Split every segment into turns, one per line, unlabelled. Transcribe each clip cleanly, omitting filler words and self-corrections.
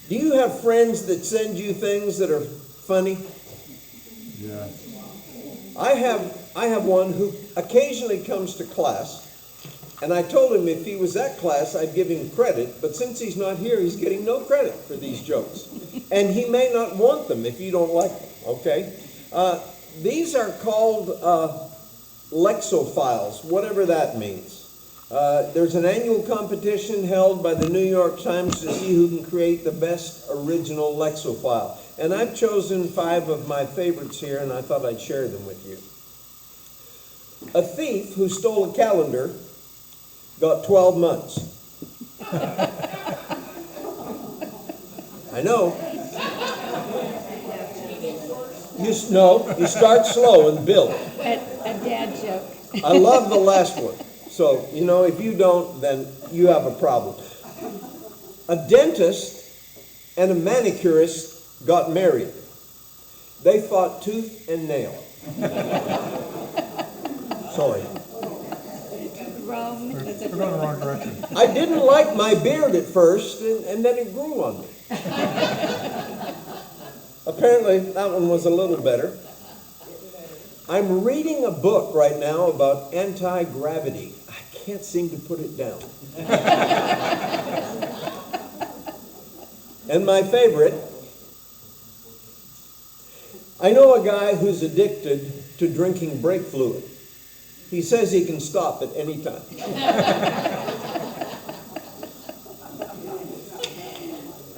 Do you have friends that send you things that are funny?
Yeah.
I have one who occasionally comes to class, and I told him if he was at class, I'd give him credit, but since he's not here, he's getting no credit for these jokes. And he may not want them if you don't like them, okay? These are called Lexophiles, whatever that means. There's an annual competition held by the New York Times to see who can create the best original Lexophile. And I've chosen 5 of my favorites here, and I thought I'd share them with you. A thief who stole a calendar got 12 months. I know. You start slow and build.
A dad joke.
I love the last one. So, if you don't, then you have a problem. A dentist and a manicurist got married. They fought tooth and nail. Sorry.
Rome is
We're going the wrong direction.
I didn't like my beard at first, and then it grew on me. Apparently, that one was a little better. I'm reading a book right now about anti-gravity. I can't seem to put it down. And my favorite, I know a guy who's addicted to drinking brake fluid. He says he can stop at any time.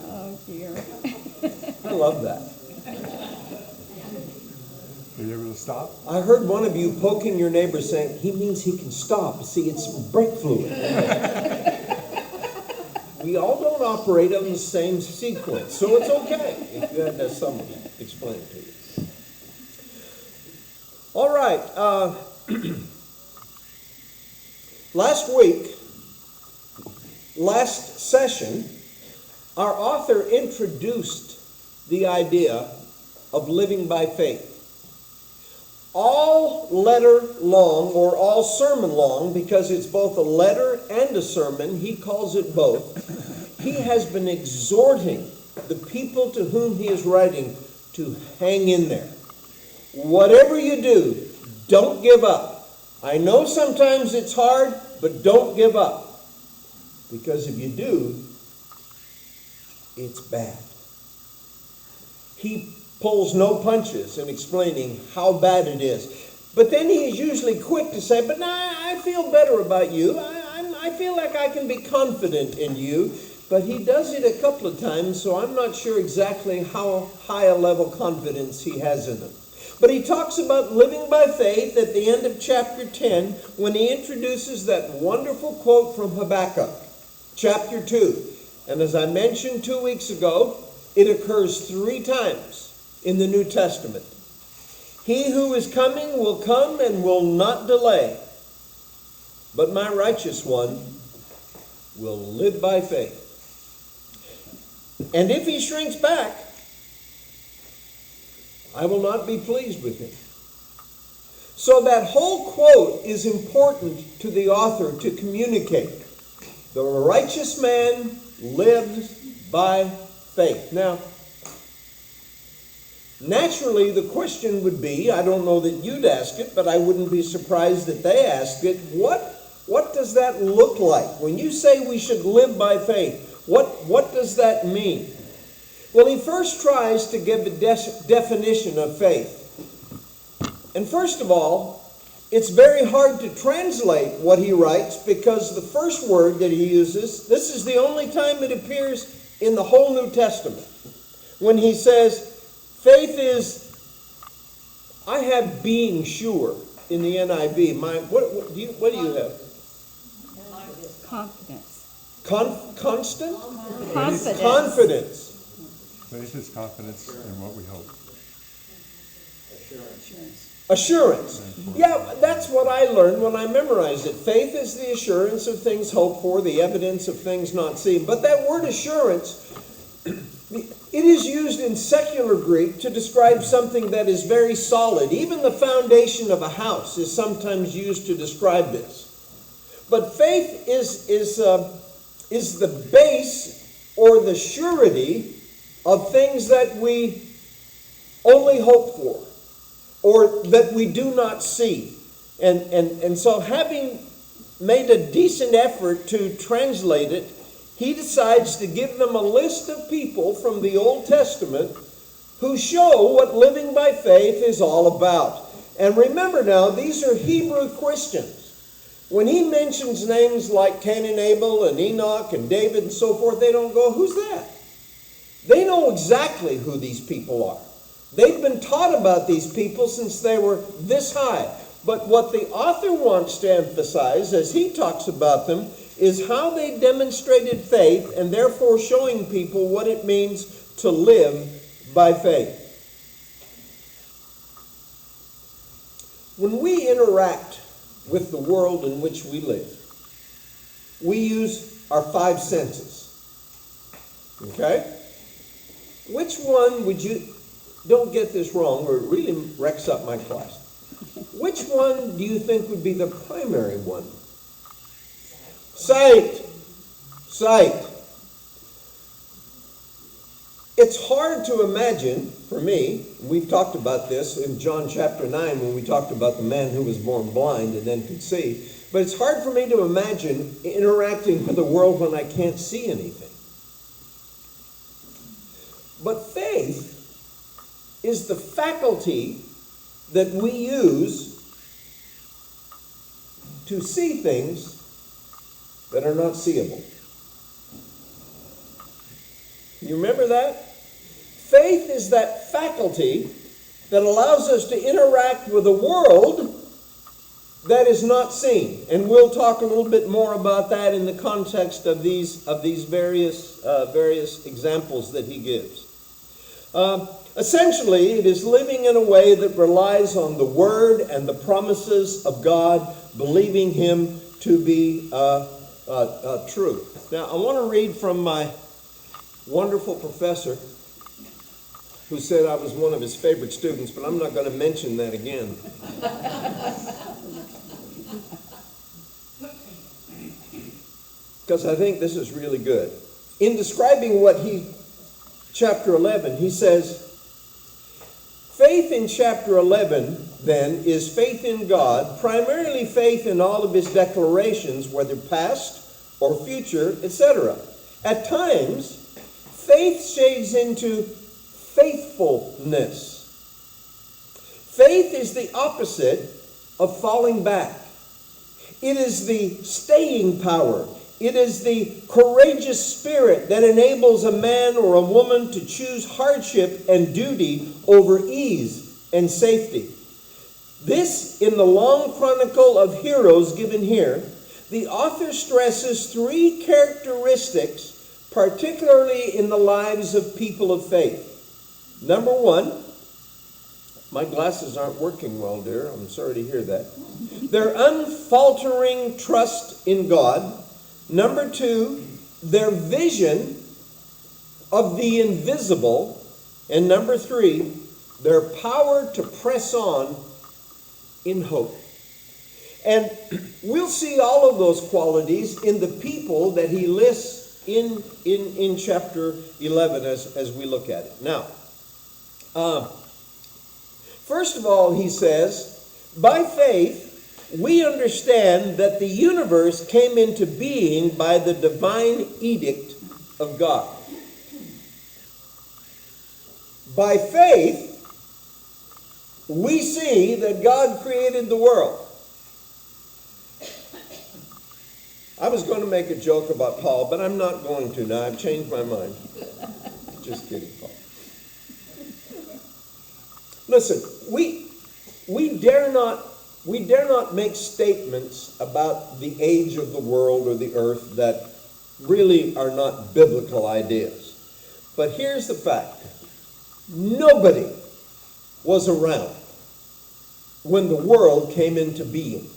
Oh, dear.
I love that.
Are you able to stop?
I heard one of you poking your neighbor saying, he means he can stop. See, it's brake fluid. We all don't operate on the same sequence, so it's okay if you had somebody explain it to you. All right. Last session, our author introduced the idea of living by faith. All letter long, or all sermon long, because it's both a letter and a sermon, he calls it both. He has been exhorting the people to whom he is writing to hang in there. Whatever you do, don't give up. I know sometimes it's hard, but don't give up. Because if you do, it's bad. He pulls no punches in explaining how bad it is. But then he is usually quick to say, but I feel better about you. I feel like I can be confident in you. But he does it a couple of times, so I'm not sure exactly how high a level confidence he has in them. But he talks about living by faith at the end of chapter 10 when he introduces that wonderful quote from Habakkuk, chapter 2. And as I mentioned 2 weeks ago, it occurs 3 times in the New Testament. He who is coming will come and will not delay, but my righteous one will live by faith. And if he shrinks back, I will not be pleased with him. So that whole quote is important to the author to communicate. The righteous man lives by faith. Now, naturally, the question would be, I don't know that you'd ask it, but I wouldn't be surprised that they asked it, what does that look like? When you say we should live by faith, what does that mean? Well, he first tries to give a definition of faith. And first of all, it's very hard to translate what he writes because the first word that he uses, this is the only time it appears in the whole New Testament. When he says, faith is, I have being sure in the NIV. What do you have?
Confidence.
Constant?
Confidence.
Confidence.
Faith is confidence in what we hope.
Assurance. Yeah, that's what I learned when I memorized it. Faith is the assurance of things hoped for, the evidence of things not seen. But that word assurance, it is used in secular Greek to describe something that is very solid. Even the foundation of a house is sometimes used to describe this. But faith is the base or the surety of things that we only hope for or that we do not see. And so having made a decent effort to translate it, he decides to give them a list of people from the Old Testament who show what living by faith is all about. And remember now, these are Hebrew Christians. When he mentions names like Cain and Abel and Enoch and David and so forth, they don't go, who's that? They know exactly who these people are. They've been taught about these people since they were this high. But what the author wants to emphasize as he talks about them is how they demonstrated faith, and therefore showing people what it means to live by faith. When we interact with the world in which we live, we use our five senses. Okay? Which one would you, don't get this wrong or it really wrecks up my class. Which one do you think would be the primary one? Sight. Sight. It's hard to imagine, for me, we've talked about this in John chapter 9 when we talked about the man who was born blind and then could see, but it's hard for me to imagine interacting with the world when I can't see anything. But faith is the faculty that we use to see things that are not seeable. You remember that? Faith is that faculty that allows us to interact with a world that is not seen. And we'll talk a little bit more about that in the context of these various examples that he gives. Essentially, it is living in a way that relies on the Word and the promises of God, believing Him to be true. Now, I want to read from my wonderful professor who said I was one of his favorite students, but I'm not going to mention that again. Because I think this is really good. In describing chapter 11, he says, faith in chapter 11, then, is faith in God, primarily faith in all of his declarations, whether past or future, etc. At times, faith shades into faithfulness. Faith is the opposite of falling back. It is the staying power. It is the courageous spirit that enables a man or a woman to choose hardship and duty over ease and safety. This, in the long chronicle of heroes given here, the author stresses three characteristics, particularly in the lives of people of faith. Number one, my glasses aren't working well, dear. I'm sorry to hear that. Their unfaltering trust in God. Number two, their vision of the invisible. And number three, their power to press on in hope. And we'll see all of those qualities in the people that he lists in chapter 11 as we look at it. Now, first of all, he says, by faith, we understand that the universe came into being by the divine edict of God. By faith, we see that God created the world. I was going to make a joke about Paul, but I'm not going to now. I've changed my mind. Just kidding, Paul. Listen, we dare not make statements about the age of the world or the earth that really are not biblical ideas. But here's the fact. Nobody was around when the world came into being.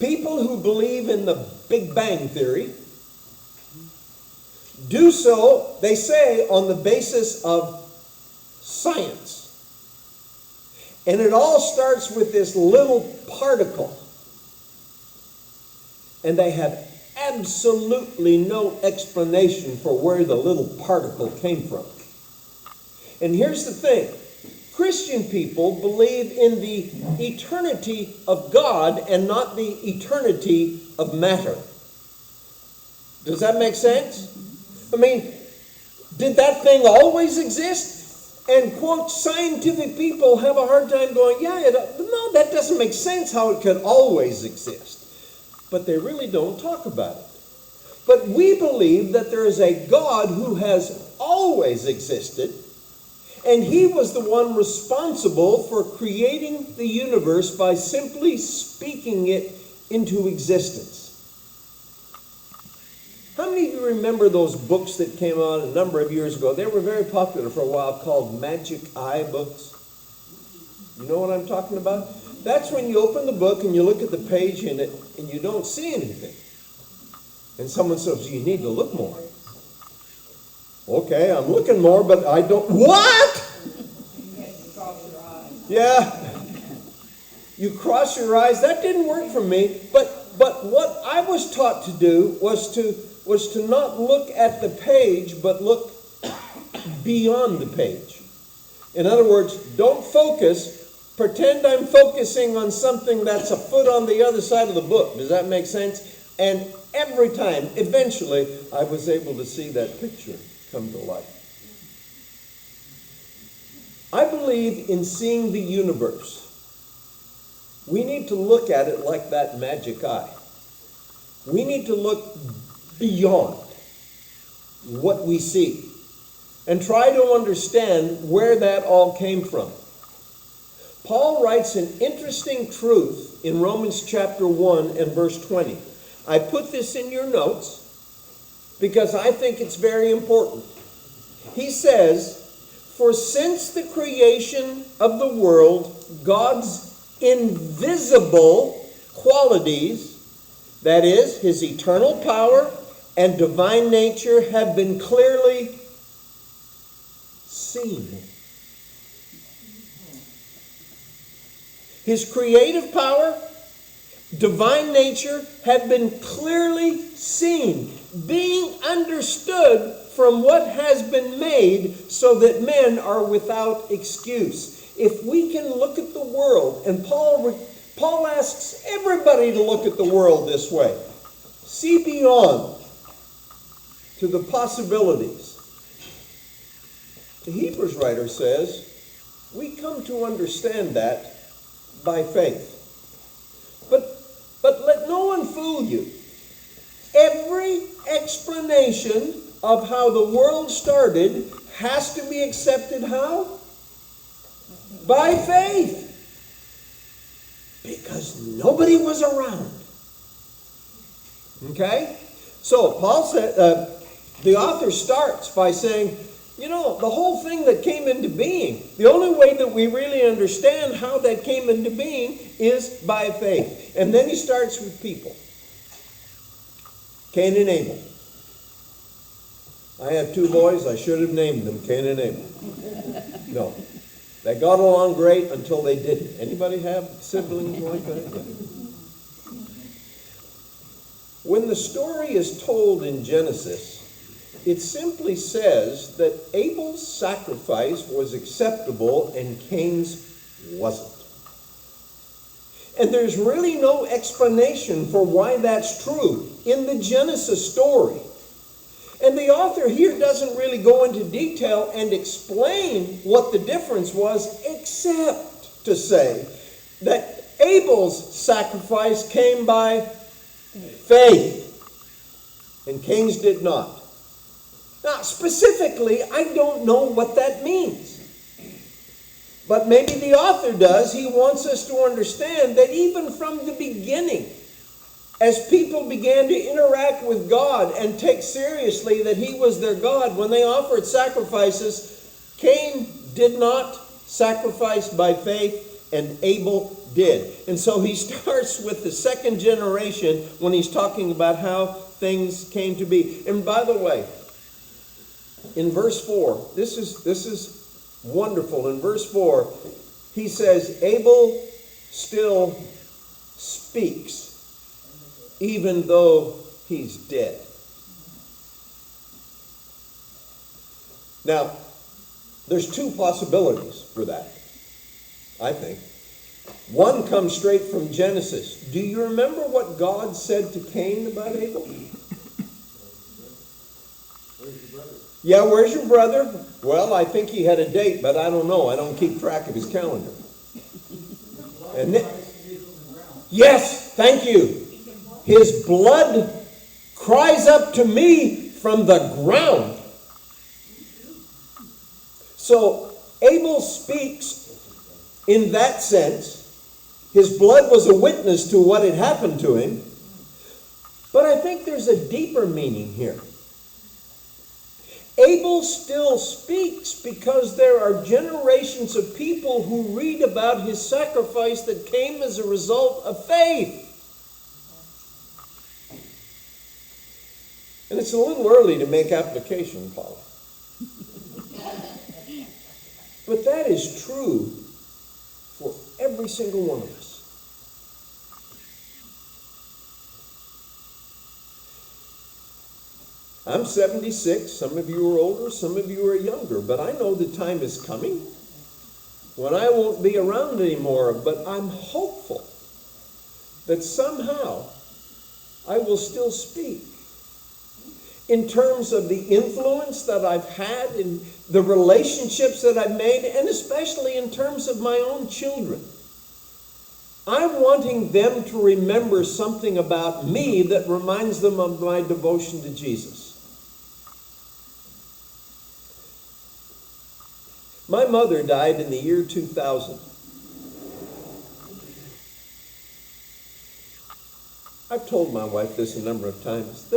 People who believe in the Big Bang Theory do so, they say, on the basis of science. And it all starts with this little particle. And they have absolutely no explanation for where the little particle came from. And here's the thing. Christian people believe in the eternity of God and not the eternity of matter. Does that make sense? I mean, did that thing always exist? And, quote, scientific people have a hard time going, no, that doesn't make sense how it could always exist. But they really don't talk about it. But we believe that there is a God who has always existed, and he was the one responsible for creating the universe by simply speaking it into existence. How many of you remember those books that came out a number of years ago? They were very popular for a while, called Magic Eye books. You know what I'm talking about? That's when you open the book and you look at the page in it and you don't see anything. And someone says, you need to look more. Okay, I'm looking more, but I don't... What? Yeah. You cross your eyes. That didn't work for me. But what I was taught to do was to not look at the page, but look beyond the page. In other words, don't focus. Pretend I'm focusing on something that's a foot on the other side of the book. Does that make sense? And every time, eventually, I was able to see that picture come to life. I believe in seeing the universe. We need to look at it like that magic eye. We need to look beyond what we see and try to understand where that all came from. Paul writes an interesting truth in Romans chapter 1 and verse 20. I put this in your notes because I think it's very important. He says, for since the creation of the world, God's invisible qualities, that is, his eternal power and divine nature, have been clearly seen. His creative power, divine nature have been clearly seen, being understood from what has been made, so that men are without excuse. If we can look at the world, and Paul asks everybody to look at the world this way, see beyond to the possibilities. The Hebrews writer says, we come to understand that by faith. But let no one fool you. Every explanation of how the world started has to be accepted how? By faith. Because nobody was around. Okay? So Paul said, the author starts by saying, the whole thing that came into being, the only way that we really understand how that came into being is by faith. And then he starts with people. Cain and Abel. I have two boys, I should have named them Cain and Abel. No. They got along great until they didn't. Anybody have siblings like that? Yeah. When the story is told in Genesis, it simply says that Abel's sacrifice was acceptable and Cain's wasn't. And there's really no explanation for why that's true in the Genesis story. And the author here doesn't really go into detail and explain what the difference was, except to say that Abel's sacrifice came by faith, and Cain's did not. Now, specifically, I don't know what that means. But maybe the author does. He wants us to understand that even from the beginning, as people began to interact with God and take seriously that he was their God, when they offered sacrifices, Cain did not sacrifice by faith, and Abel did. And so he starts with the second generation when he's talking about how things came to be. And by the way, in verse 4, this is wonderful. In verse 4, he says, Abel still speaks, even though he's dead. Now, there's two possibilities for that, I think. One comes straight from Genesis. Do you remember what God said to Cain about Abel? Yeah, where's your brother? Well, I think he had a date, but I don't know. I don't keep track of his calendar. And yes, thank you. His blood cries up to me from the ground. So Abel speaks in that sense. His blood was a witness to what had happened to him. But I think there's a deeper meaning here. Abel still speaks because there are generations of people who read about his sacrifice that came as a result of faith. And it's a little early to make application, Paula. But that is true for every single one of us. I'm 76. Some of you are older, some of you are younger. But I know the time is coming when I won't be around anymore. But I'm hopeful that somehow I will still speak in terms of the influence that I've had in the relationships that I've made, and especially in terms of my own children. I'm wanting them to remember something about me that reminds them of my devotion to Jesus. My mother died in the year 2000. I've told my wife this a number of times.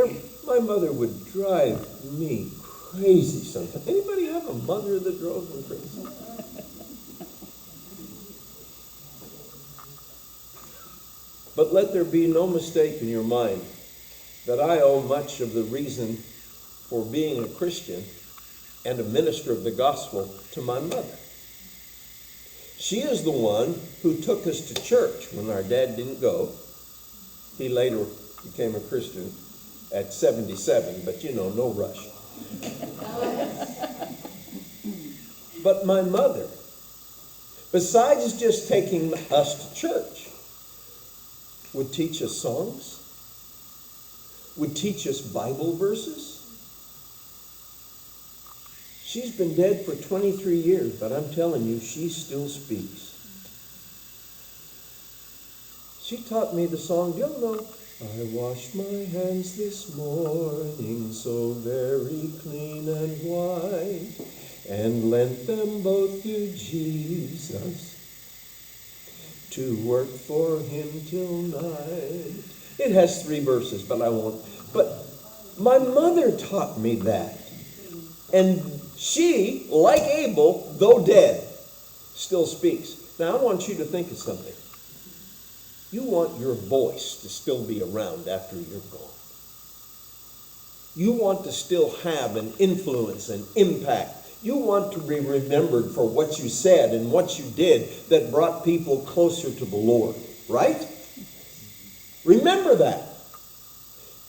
My mother would drive me crazy sometimes. Anybody have a mother that drove them crazy? But let there be no mistake in your mind that I owe much of the reason for being a Christian and a minister of the gospel to my mother. She is the one who took us to church when our dad didn't go. He later became a Christian at 77, but no rush. But my mother, besides just taking us to church, would teach us songs, would teach us Bible verses. She's been dead for 23 years, but I'm telling you, she still speaks. She taught me the song, do you know? I washed my hands this morning so very clean and white, and lent them both to Jesus to work for him till night. It has 3 verses, but I won't. But my mother taught me that. And she, like Abel, though dead, still speaks. Now I want you to think of something. You want your voice to still be around after you're gone. You want to still have an influence and impact. You want to be remembered for what you said and what you did that brought people closer to the Lord, right? Remember that.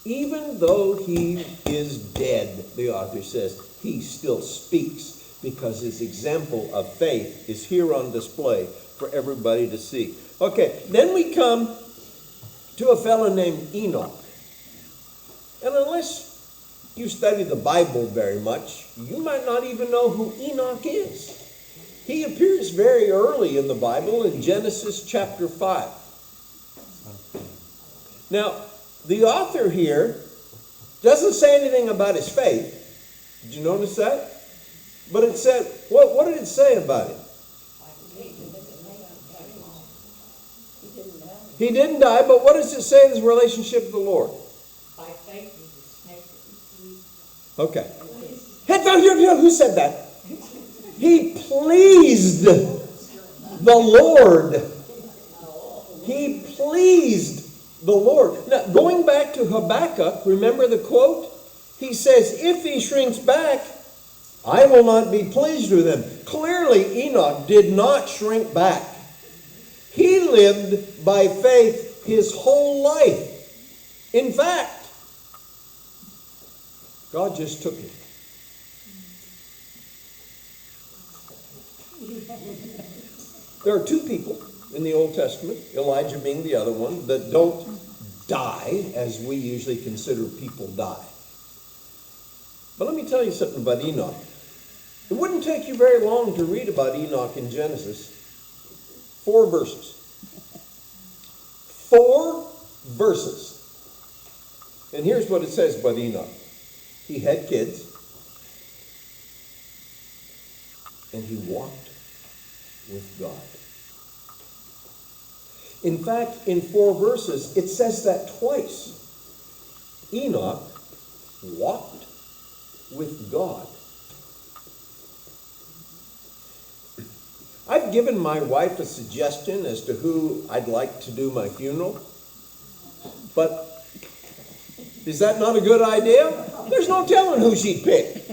Even though he is dead, the author says, he still speaks because his example of faith is here on display for everybody to see. Okay, then we come to a fellow named Enoch. And unless you study the Bible very much, you might not even know who Enoch is. He appears very early in the Bible in Genesis chapter 5. Now, the author here doesn't say anything about his faith. Did you notice that? But it said, what did it say about him? He didn't die, but what does it say in his relationship with the Lord?
By faith he was
Okay. Who said that? He pleased the Lord. He pleased the Lord. Now, going back to Habakkuk, remember the quote? He says, if he shrinks back, I will not be pleased with him. Clearly, Enoch did not shrink back. He lived by faith his whole life. In fact, God just took him. There are two people in the Old Testament, Elijah being the other one, that don't die as we usually consider people die. But let me tell you something about Enoch. It wouldn't take you very long to read about Enoch in Genesis. 4 verses. 4 verses. And here's what it says about Enoch. He had kids. And he walked with God. In fact, in 4 verses, it says that twice. Enoch walked with God. I've given my wife a suggestion as to who I'd like to do my funeral. But is that not a good idea? There's no telling who she'd pick.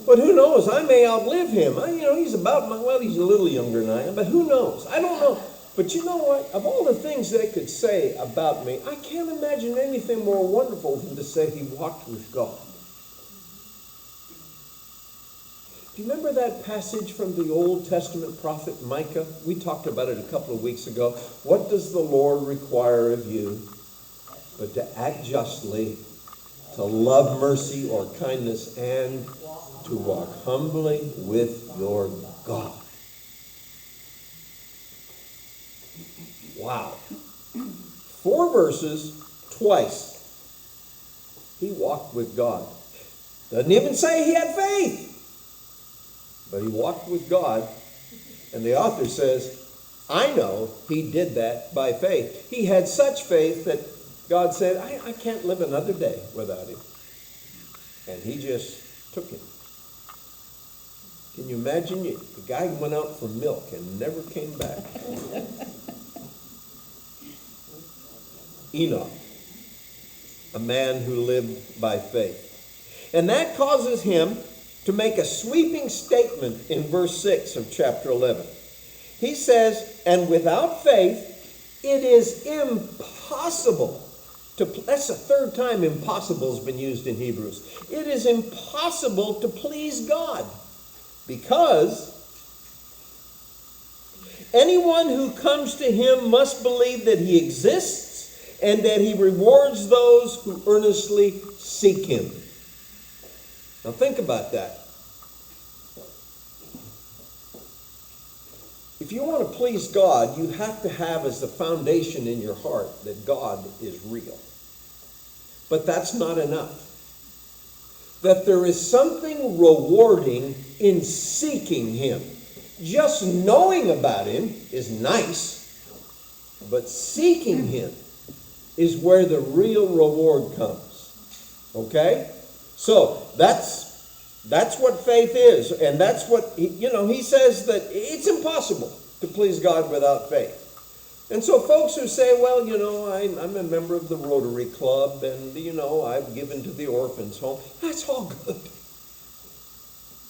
But who knows? I may outlive him. He's about he's a little younger than I am, but who knows? I don't know. But you know what? Of all the things they could say about me, I can't imagine anything more wonderful than to say he walked with God. Do you remember that passage from the Old Testament prophet Micah? We talked about it a couple of weeks ago. What does the Lord require of you but to act justly, to love mercy or kindness, and to walk humbly with your God? Wow. 4 verses, twice. He walked with God. Doesn't even say he had faith. But he walked with God. And the author says, I know he did that by faith. He had such faith that God said, I can't live another day without him. And he just took him. Can you imagine? The guy went out for milk and never came back. Enoch, a man who lived by faith. And that causes him to make a sweeping statement in verse 6 of chapter 11. He says, and without faith, it is impossible to, that's the 3rd time impossible has been used in Hebrews. It is impossible to please God, because anyone who comes to him must believe that he exists and that he rewards those who earnestly seek him. Now think about that. If you want to please God, you have to have as the foundation in your heart that God is real. But that's not enough. That there is something rewarding in seeking him. Just knowing about him is nice, but seeking him is where the real reward comes. Okay? So that's what faith is, and that's what, he says that it's impossible to please God without faith. And so folks who say, well, I'm a member of the Rotary Club, and, I've given to the orphans home, that's all good.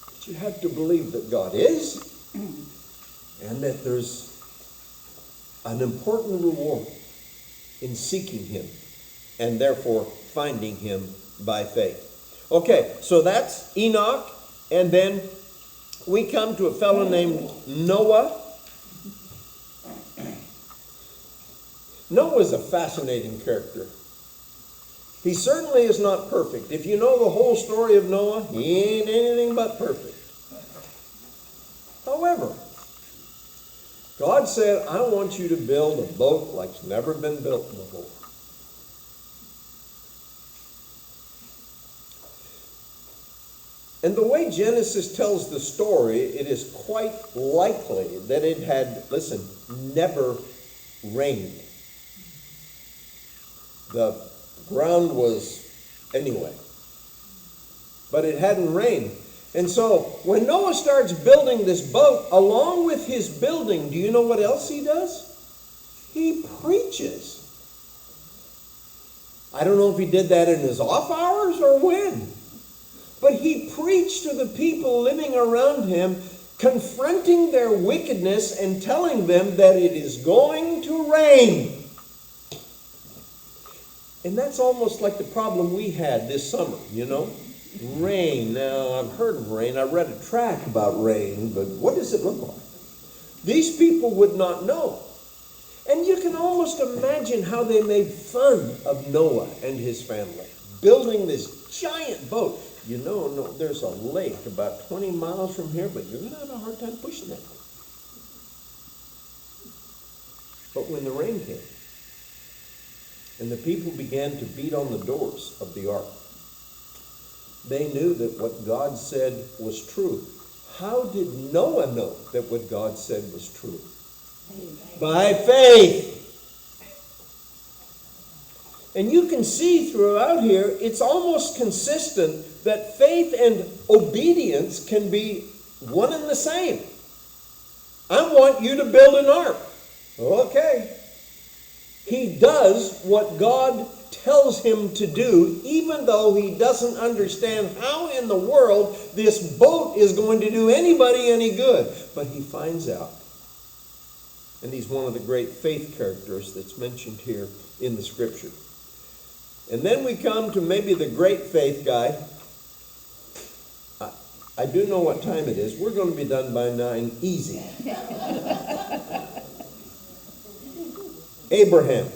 But you have to believe that God is, and that there's an important reward in seeking him, and therefore finding him by faith. Okay, so that's Enoch, and then we come to a fellow named Noah. Noah's a fascinating character. He certainly is not perfect. If you know the whole story of Noah, he ain't anything but perfect. However, God said, I want you to build a boat like it's never been built before. And the way Genesis tells the story, it is quite likely that it had, never rained. The ground was, anyway. But it hadn't rained. And so, when Noah starts building this boat, along with his building, do you know what else he does? He preaches. I don't know if he did that in his off hours or when. But he preached to the people living around him, confronting their wickedness and telling them that it is going to rain. And that's almost like the problem we had this summer, Rain. Now, I've heard of rain. I read a track about rain, but what does it look like? These people would not know. And you can almost imagine how they made fun of Noah and his family, building this giant boat. No, there's a lake about 20 miles from here, but you're going to have a hard time pushing that thing. But when the rain came, and the people began to beat on the doors of the ark, they knew that what God said was true. How did Noah know that what God said was true? By faith. And you can see throughout here, it's almost consistent that faith and obedience can be one and the same. I want you to build an ark. Okay. He does what God tells him to do, even though he doesn't understand how in the world this boat is going to do anybody any good. But he finds out. And he's one of the great faith characters that's mentioned here in the scripture. And then we come to maybe the great faith guy. I do know what time it is. We're going to be done by 9, easy. Abraham.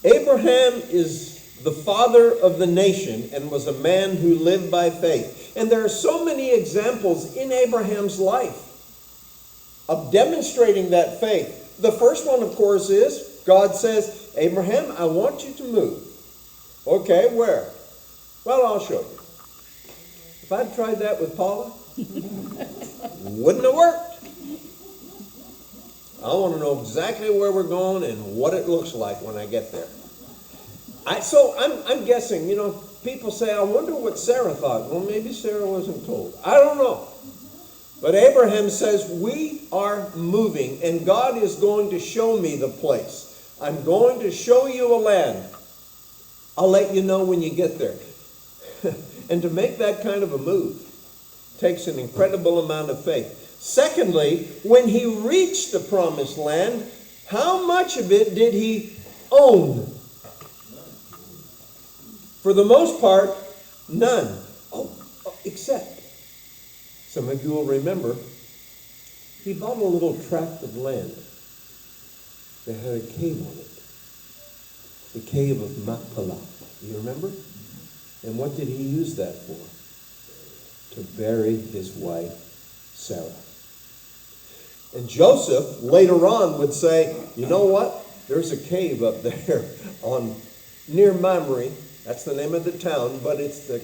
Abraham is the father of the nation and was a man who lived by faith. And there are so many examples in Abraham's life of demonstrating that faith. The first one, of course, is God says, Abraham, I want you to move. Okay, where? Well, I'll show you. If I'd tried that with Paula, wouldn't have worked. I want to know exactly where we're going and what it looks like when I get there. I'm guessing, people say, I wonder what Sarah thought. Well, maybe Sarah wasn't told. I don't know. But Abraham says, we are moving, and God is going to show me the place. I'm going to show you a land. I'll let you know when you get there. And to make that kind of a move takes an incredible amount of faith. Secondly, when he reached the promised land, how much of it did he own? For the most part, none. Except, some of you will remember, he bought a little tract of land that had a cave on it. The cave of Machpelah. Do you remember? And what did he use that for? To bury his wife, Sarah. And Joseph later on would say, you know what? There's a cave up there near Mamre. That's the name of the town, but it's the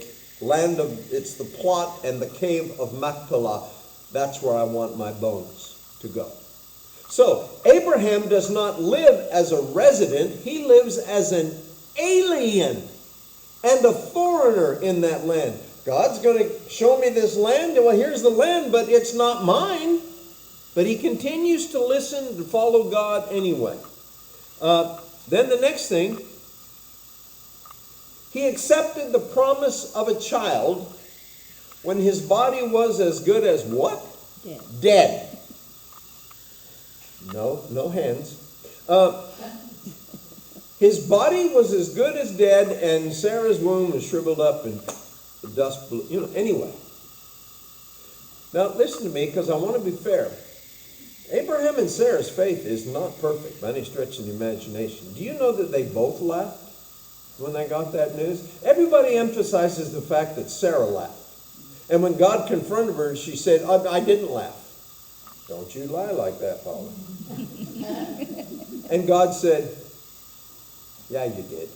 plot and the cave of Machpelah. That's where I want my bones to go. So Abraham does not live as a resident. He lives as an alien and a foreigner in that land. God's going to show me this land. Well, here's the land, but it's not mine. But he continues to listen and follow God anyway. Then the next thing, he accepted the promise of a child when his body was as good as what? Dead. No hands. His body was as good as dead, and Sarah's womb was shriveled up and the dust blew. Anyway. Now listen to me, because I want to be fair. Abraham and Sarah's faith is not perfect by any stretch of the imagination. Do you know that they both laughed when they got that news? Everybody emphasizes the fact that Sarah laughed. And when God confronted her, she said, I didn't laugh. Don't you lie like that, Paula. And God said, yeah, you did.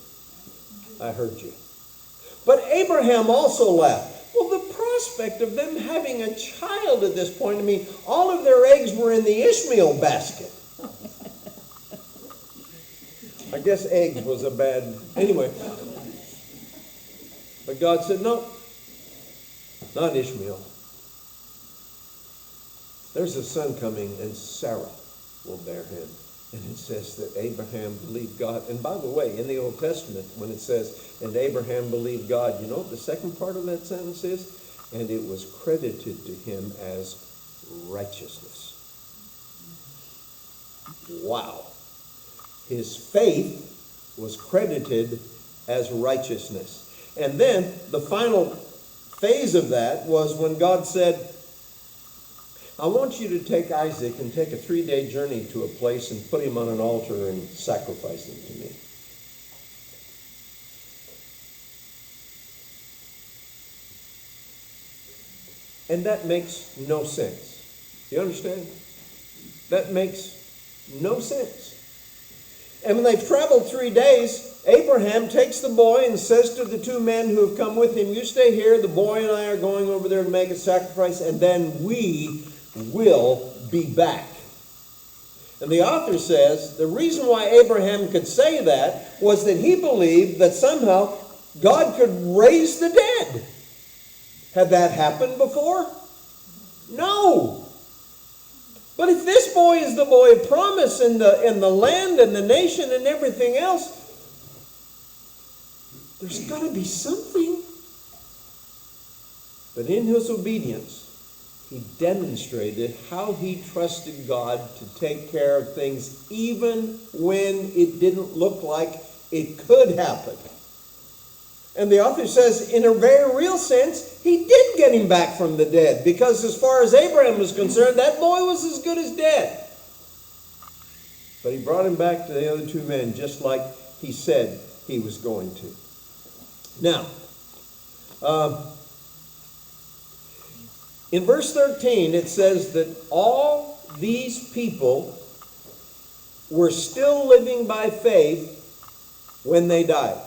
I heard you. But Abraham also laughed. Well, the prospect of them having a child at this point, all of their eggs were in the Ishmael basket. I guess eggs was a bad... Anyway. But God said, no, not Ishmael. There's a son coming, and Sarah will bear him. And it says that Abraham believed God. And by the way, in the Old Testament, when it says, and Abraham believed God, you know what the second part of that sentence is? And it was credited to him as righteousness. Wow. His faith was credited as righteousness. And then the final phase of that was when God said, I want you to take Isaac and take a 3-day journey to a place and put him on an altar and sacrifice him to me. And that makes no sense. You understand? That makes no sense. And when they've traveled 3 days, Abraham takes the boy and says to the 2 men who have come with him, you stay here, the boy and I are going over there to make a sacrifice, and then we will be back. And the author says the reason why Abraham could say that was that he believed that somehow God could raise the dead. Had that happened before? No. But if this boy is the boy of promise in the land and the nation and everything else, there's got to be something. But in his obedience, he demonstrated how he trusted God to take care of things even when it didn't look like it could happen. And the author says, in a very real sense, he did get him back from the dead. Because as far as Abraham was concerned, that boy was as good as dead. But he brought him back to the other 2 men, just like he said he was going to. Now, in verse 13, it says that all these people were still living by faith when they died.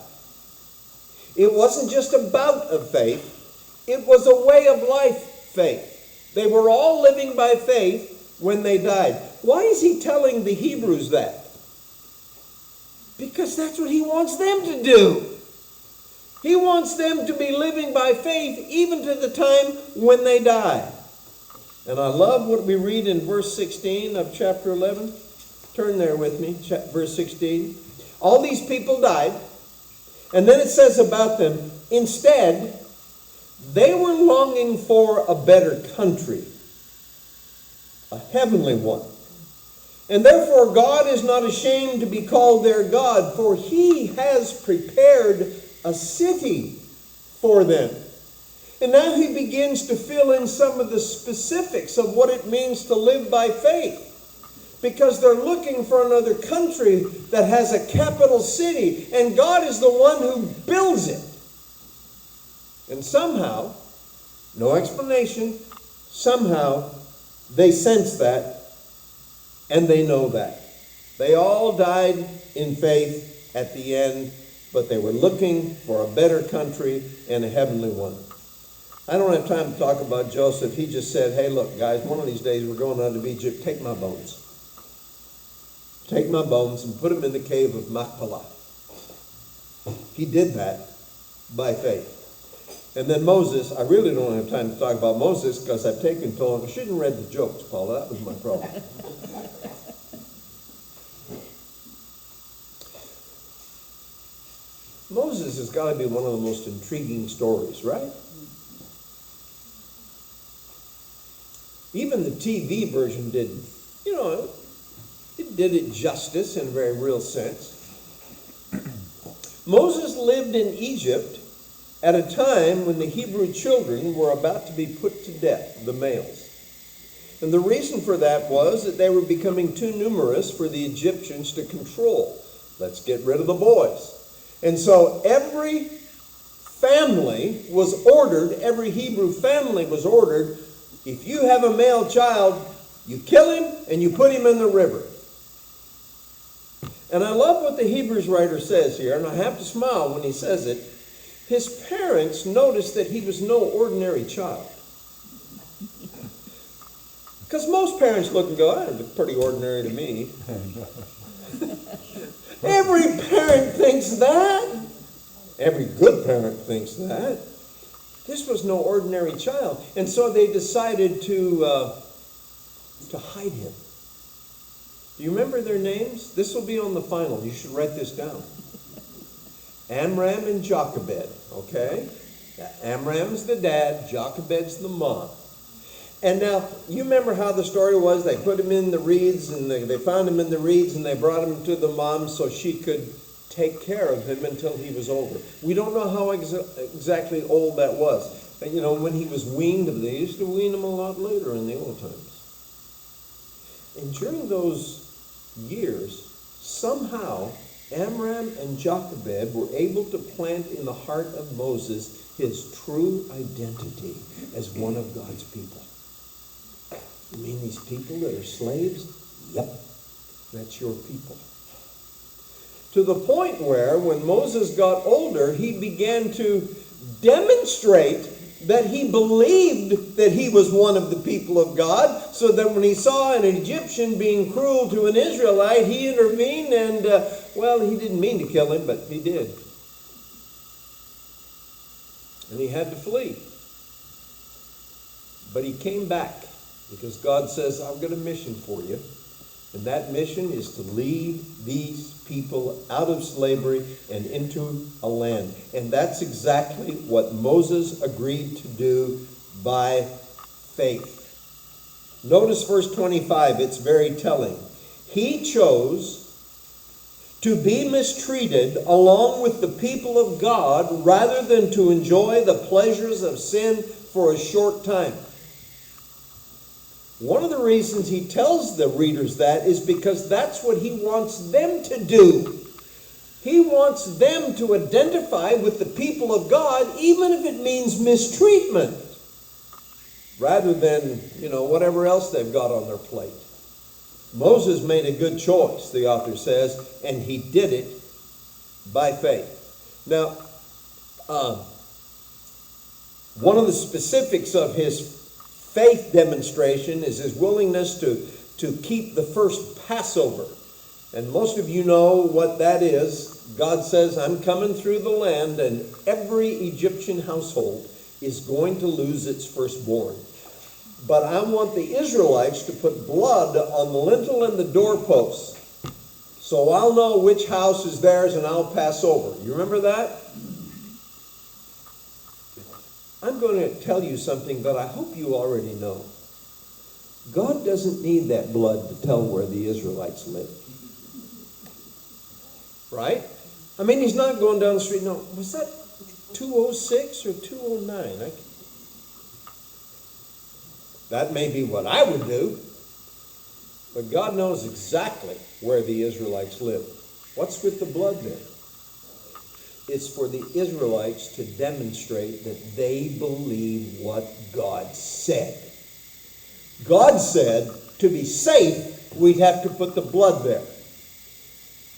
It wasn't just a bout of faith. It was a way of life faith. They were all living by faith when they died. Why is he telling the Hebrews that? Because that's what he wants them to do. He wants them to be living by faith even to the time when they die. And I love what we read in verse 16 of chapter 11. Turn there with me, verse 16. All these people died. And then it says about them, instead, they were longing for a better country, a heavenly one. And therefore God is not ashamed to be called their God, for he has prepared a city for them. And now he begins to fill in some of the specifics of what it means to live by faith. Because they're looking for another country that has a capital city. And God is the one who builds it. And somehow, no explanation, somehow they sense that and they know that. They all died in faith at the end, but they were looking for a better country and a heavenly one. I don't have time to talk about Joseph. He just said, hey, look, guys, one of these days we're going out of Egypt. Take my bones. Take my bones and put them in the cave of Machpelah. He did that by faith. And then Moses, I really don't have time to talk about Moses because I've taken too long. I shouldn't have read the jokes, Paula. That was my problem. Moses has got to be one of the most intriguing stories, right? Even the TV version didn't. It did it justice in a very real sense. Moses lived in Egypt at a time when the Hebrew children were about to be put to death, the males. And the reason for that was that they were becoming too numerous for the Egyptians to control. Let's get rid of the boys. And so every family was ordered, every Hebrew family was ordered, if you have a male child, you kill him and you put him in the river. And I love what the Hebrews writer says here, and I have to smile when he says it. His parents noticed that he was no ordinary child. Because most parents look and go, that looks pretty ordinary to me. Every parent thinks that. Every good parent thinks that. This was no ordinary child. And so they decided to hide him. Do you remember their names? This will be on the final. You should write this down. Amram and Jochebed, okay? Amram's the dad, Jochebed's the mom. And now, you remember how the story was? They put him in the reeds, and they found him in the reeds, and they brought him to the mom so she could take care of him until he was older. We don't know how exactly old that was. But, when he was weaned, they used to wean him a lot later in the old times. And during those years, somehow Amram and Jochebed were able to plant in the heart of Moses his true identity as one of God's people. You mean these people that are slaves? Yep, that's your people. To the point where, when Moses got older, he began to demonstrate that he believed that he was one of the people of God, so that when he saw an Egyptian being cruel to an Israelite, he intervened and, he didn't mean to kill him, but he did. And he had to flee. But he came back because God says, I've got a mission for you. And that mission is to lead these people out of slavery and into a land. And that's exactly what Moses agreed to do by faith. Notice verse 25, it's very telling. He chose to be mistreated along with the people of God rather than to enjoy the pleasures of sin for a short time. One of the reasons he tells the readers that is because that's what he wants them to do. He wants them to identify with the people of God, even if it means mistreatment, rather than, whatever else they've got on their plate. Moses made a good choice, the author says, and he did it by faith. Now, one of the specifics of his faith demonstration is his willingness to keep the first Passover. And most of you know what that is. God says, I'm coming through the land, and every Egyptian household is going to lose its firstborn. But I want the Israelites to put blood on the lintel and the doorposts, so I'll know which house is theirs and I'll pass over. You remember that? I'm going to tell you something that I hope you already know. God doesn't need that blood to tell where the Israelites live. Right? I mean, he's not going down the street. No, was that 206 or 209? That may be what I would do. But God knows exactly where the Israelites live. What's with the blood there? It's for the Israelites to demonstrate that they believe what God said. God said, to be safe, we'd have to put the blood there.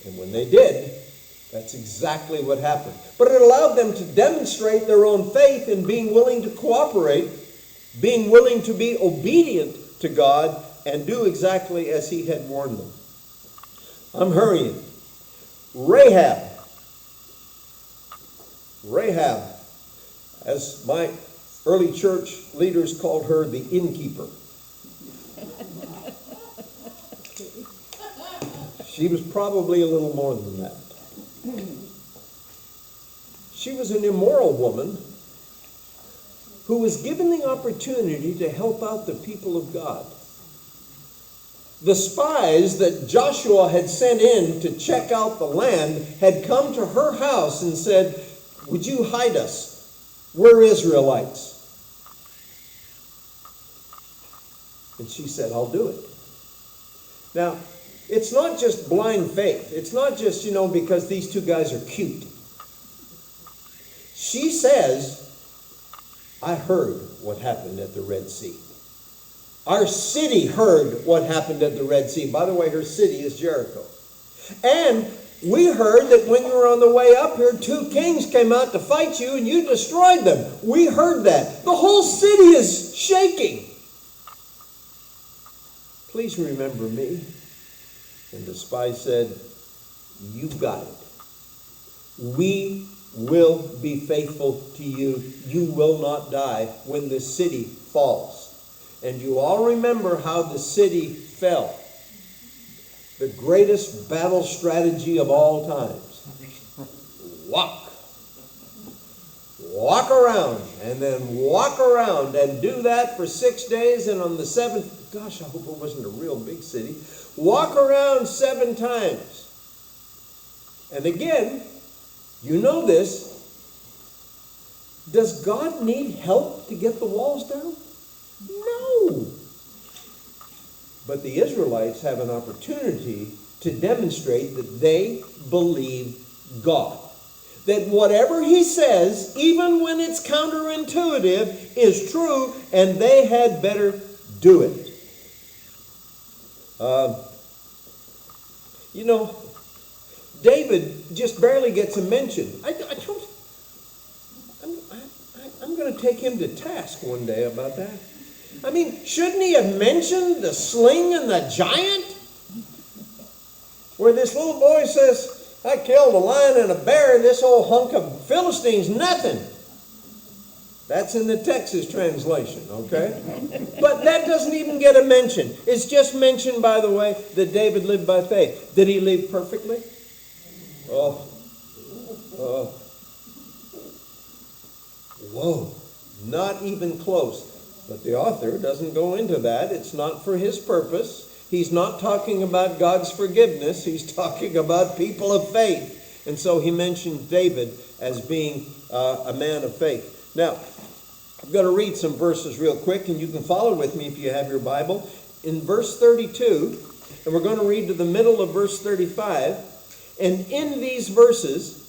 And when they did, that's exactly what happened. But it allowed them to demonstrate their own faith in being willing to cooperate, being willing to be obedient to God, and do exactly as he had warned them. I'm hurrying. Rahab, as my early church leaders called her, the innkeeper. She was probably a little more than that. She was an immoral woman who was given the opportunity to help out the people of God. The spies that Joshua had sent in to check out the land had come to her house and said, would you hide us? We're Israelites. And she said, I'll do it. Now, it's not just blind faith. It's not just, because these two guys are cute. She says, I heard what happened at the Red Sea. Our city heard what happened at the Red Sea. By the way, her city is Jericho. And we heard that when you were on the way up here, 2 kings came out to fight you and you destroyed them. We heard that. The whole city is shaking. Please remember me. And the spy said, you got it. We will be faithful to you. You will not die when the city falls. And you all remember how the city fell. The greatest battle strategy of all times. Walk around, and then walk around, and do that for 6 days, and on the 7th, gosh, I hope it wasn't a real big city, walk around 7 times. And again, you know this. Does God need help to get the walls down? No. But the Israelites have an opportunity to demonstrate that they believe God. That whatever he says, even when it's counterintuitive, is true, and they had better do it. David just barely gets a mention. I'm going to take him to task one day about that. I mean, shouldn't he have mentioned the sling and the giant? Where this little boy says, I killed a lion and a bear, and this whole hunk of Philistines, nothing. That's in the Texas translation, okay? But that doesn't even get a mention. It's just mentioned, by the way, that David lived by faith. Did he live perfectly? Whoa, not even close. But the author doesn't go into that. It's not for his purpose. He's not talking about God's forgiveness. He's talking about people of faith. And so he mentioned David as being a man of faith. Now, I'm going to read some verses real quick, and you can follow with me if you have your Bible. In verse 32, and we're going to read to the middle of verse 35. And in these verses,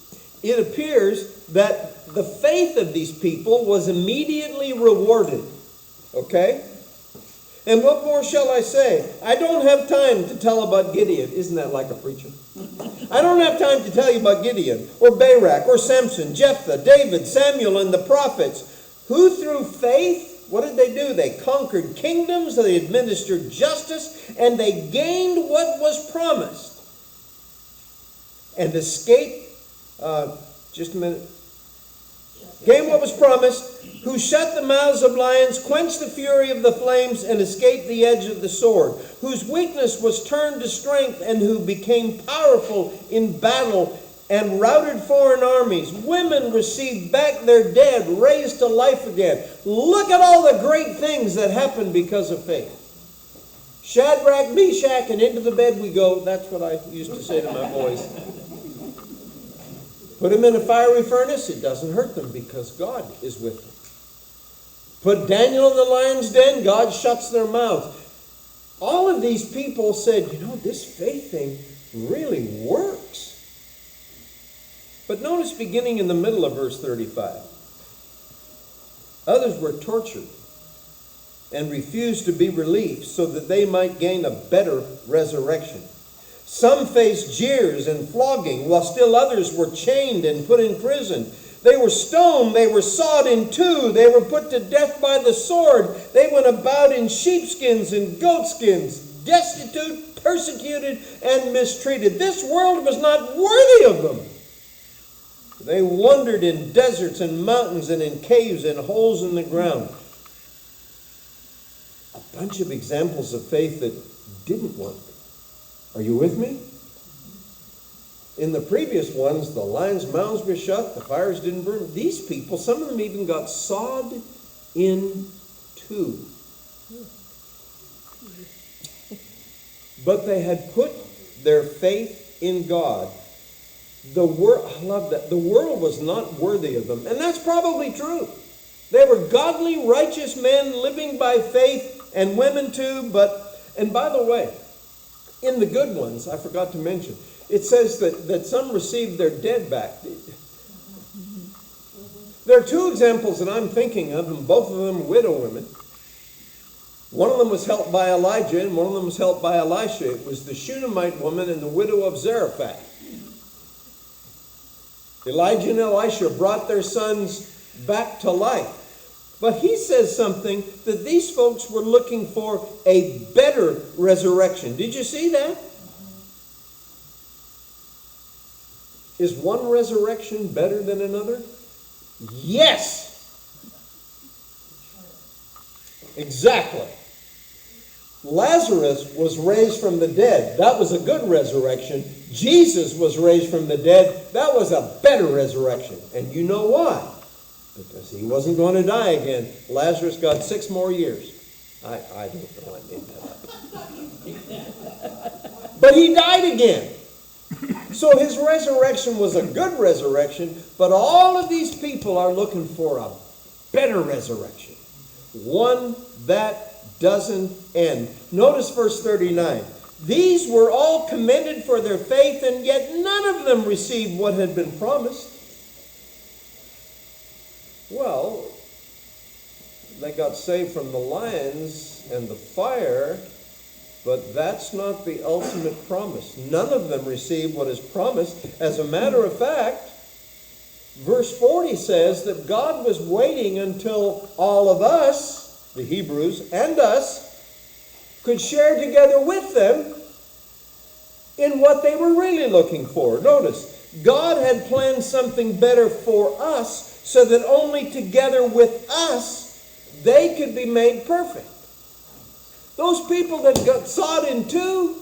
it appears that the faith of these people was immediately rewarded. Okay? And what more shall I say? I don't have time to tell about Gideon. Isn't that like a preacher? I don't have time to tell you about Gideon, or Barak, or Samson, Jephthah, David, Samuel, and the prophets, who through faith, what did they do? They conquered kingdoms, they administered justice, and they gained what was promised. And escaped, just a minute. Gained what was promised, who shut the mouths of lions, quenched the fury of the flames, and escaped the edge of the sword, whose weakness was turned to strength, and who became powerful in battle and routed foreign armies. Women received back their dead, raised to life again. Look at all the great things that happened because of faith. Shadrach, Meshach, and into the bed we go. That's what I used to say to my boys. Put them in a fiery furnace, it doesn't hurt them because God is with them. Put Daniel in the lion's den, God shuts their mouth. All of these people said, this faith thing really works. But notice beginning in the middle of verse 35. Others were tortured and refused to be released so that they might gain a better resurrection. Some faced jeers and flogging, while still others were chained and put in prison. They were stoned, they were sawed in two, they were put to death by the sword. They went about in sheepskins and goatskins, destitute, persecuted, and mistreated. This world was not worthy of them. They wandered in deserts and mountains and in caves and holes in the ground. A bunch of examples of faith that didn't work. Are you with me? In the previous ones, the lions' mouths were shut, the fires didn't burn. These people, some of them even got sawed in two. But they had put their faith in God. I love that. The world was not worthy of them. And that's probably true. They were godly, righteous men living by faith, and women too. And by the way, in the good ones, I forgot to mention, it says that some received their dead back. There are two examples that I'm thinking of, and both of them widow women. One of them was helped by Elijah, and one of them was helped by Elisha. It was the Shunammite woman and the widow of Zarephath. Elijah and Elisha brought their sons back to life. But he says something that these folks were looking for a better resurrection. Did you see that? Is one resurrection better than another? Yes. Exactly. Lazarus was raised from the dead. That was a good resurrection. Jesus was raised from the dead. That was a better resurrection. And you know why? Because he wasn't going to die again. Lazarus got 6 more years. I don't know, I made that up. But he died again. So his resurrection was a good resurrection, but all of these people are looking for a better resurrection. One that doesn't end. Notice verse 39. These were all commended for their faith, and yet none of them received what had been promised. Well, they got saved from the lions and the fire, but that's not the ultimate promise. None of them received what is promised. As a matter of fact, verse 40 says that God was waiting until all of us, the Hebrews, and us, could share together with them in what they were really looking for. Notice, God had planned something better for us so that only together with us they could be made perfect. Those people that got sawed in two,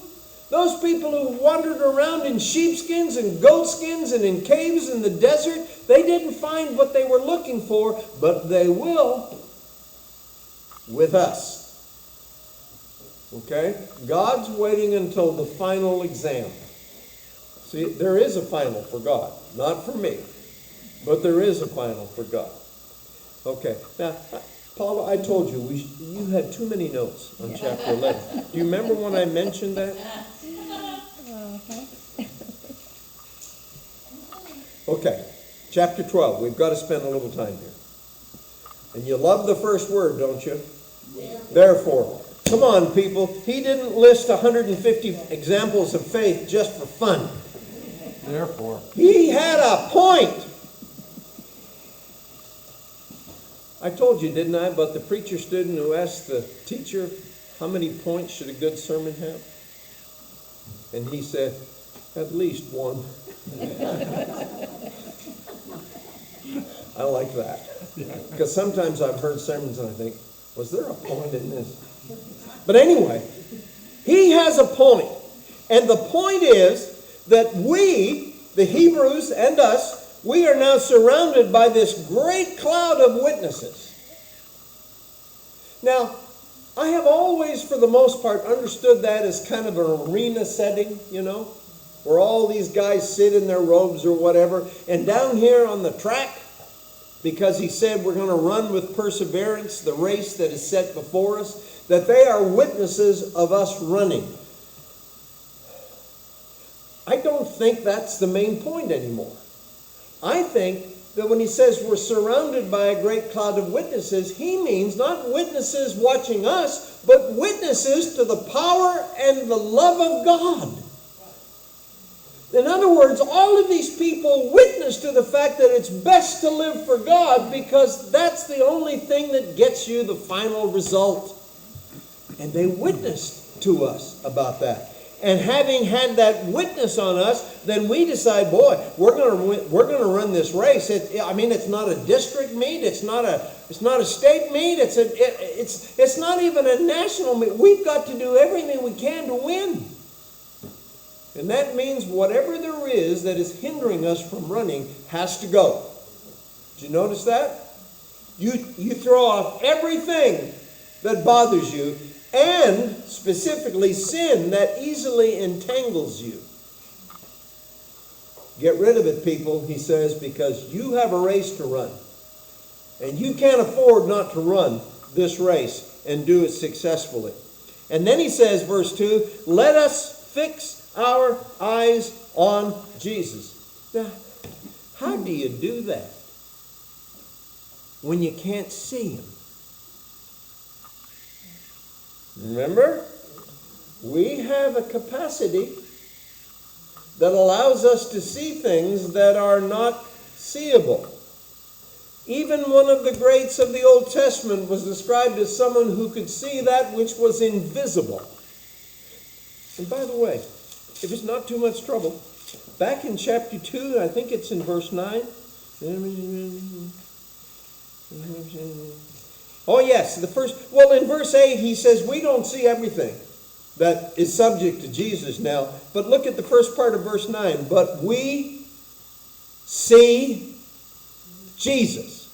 those people who wandered around in sheepskins and goatskins and in caves in the desert, they didn't find what they were looking for, but they will with us. Okay? God's waiting until the final exam. See, there is a final for God. Not for me. But there is a final for God. Okay. Now, Paula, I told you, you had too many notes on chapter 11. Do you remember when I mentioned that? Okay. Chapter 12. We've got to spend a little time here. And you love the first word, don't you? Therefore. Come on, people. He didn't list 150 examples of faith just for fun.
Therefore.
He had a point. I told you, didn't I, about the preacher student who asked the teacher, how many points should a good sermon have? And he said, at least one. I like that. Because sometimes I've heard sermons and I think, was there a point in this? But anyway, he has a point. And the point is that we, the Hebrews and us, we are now surrounded by this great cloud of witnesses. Now, I have always, for the most part, understood that as kind of an arena setting, you know, where all these guys sit in their robes or whatever. And down here on the track, because he said we're going to run with perseverance the race that is set before us, that they are witnesses of us running. I don't think that's the main point anymore. I think that when he says we're surrounded by a great cloud of witnesses, he means not witnesses watching us, but witnesses to the power and the love of God. In other words, all of these people witness to the fact that it's best to live for God because that's the only thing that gets you the final result. And they witnessed to us about that. And having had that witness on us, then we decide, boy, we're going to run this race. It's not a district meet. It's not a state meet. It's not even a national meet. We've got to do everything we can to win. And that means whatever there is that is hindering us from running has to go. Did you notice that? You throw off everything that bothers you, and specifically sin that easily entangles you. Get rid of it, people, he says, because you have a race to run. And you can't afford not to run this race and do it successfully. And then he says, verse 2, let us fix our eyes on Jesus. Now, how do you do that when you can't see him? Remember, we have a capacity that allows us to see things that are not seeable. Even one of the greats of the Old Testament was described as someone who could see that which was invisible. And by the way, if it's not too much trouble, back in chapter 2, I think it's in verse 9. Oh yes, in verse 8 he says we don't see everything that is subject to Jesus now. But look at the first part of verse 9. But we see Jesus.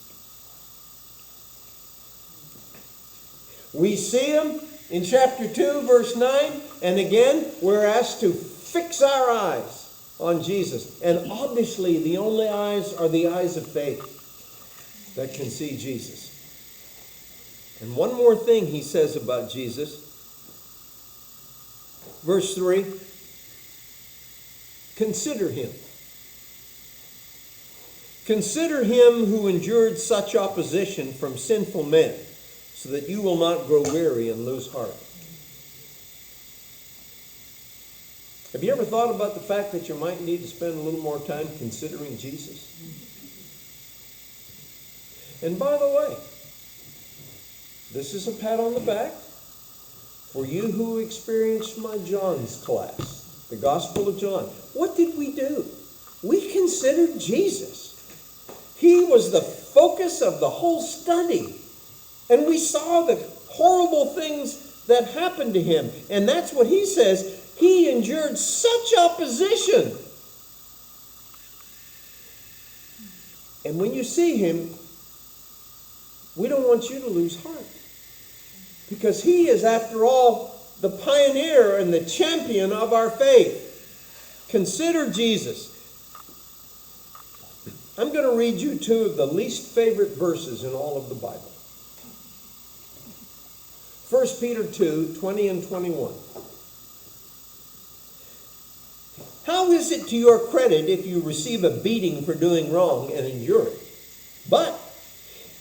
We see him in chapter 2, verse 9. And again, we're asked to fix our eyes on Jesus. And obviously the only eyes are the eyes of faith that can see Jesus. And one more thing he says about Jesus. Verse 3. Consider him. Consider him who endured such opposition from sinful men, so that you will not grow weary and lose heart. Have you ever thought about the fact that you might need to spend a little more time considering Jesus? And by the way, this is a pat on the back for you who experienced my John's class, the Gospel of John. What did we do? We considered Jesus. He was the focus of the whole study. And we saw the horrible things that happened to him. And that's what he says. He endured such opposition. And when you see him, we don't want you to lose heart. Because he is, after all, the pioneer and the champion of our faith. Consider Jesus. I'm going to read you two of the least favorite verses in all of the Bible. 1 Peter 2, 20 and 21. How is it to your credit if you receive a beating for doing wrong and endure it? But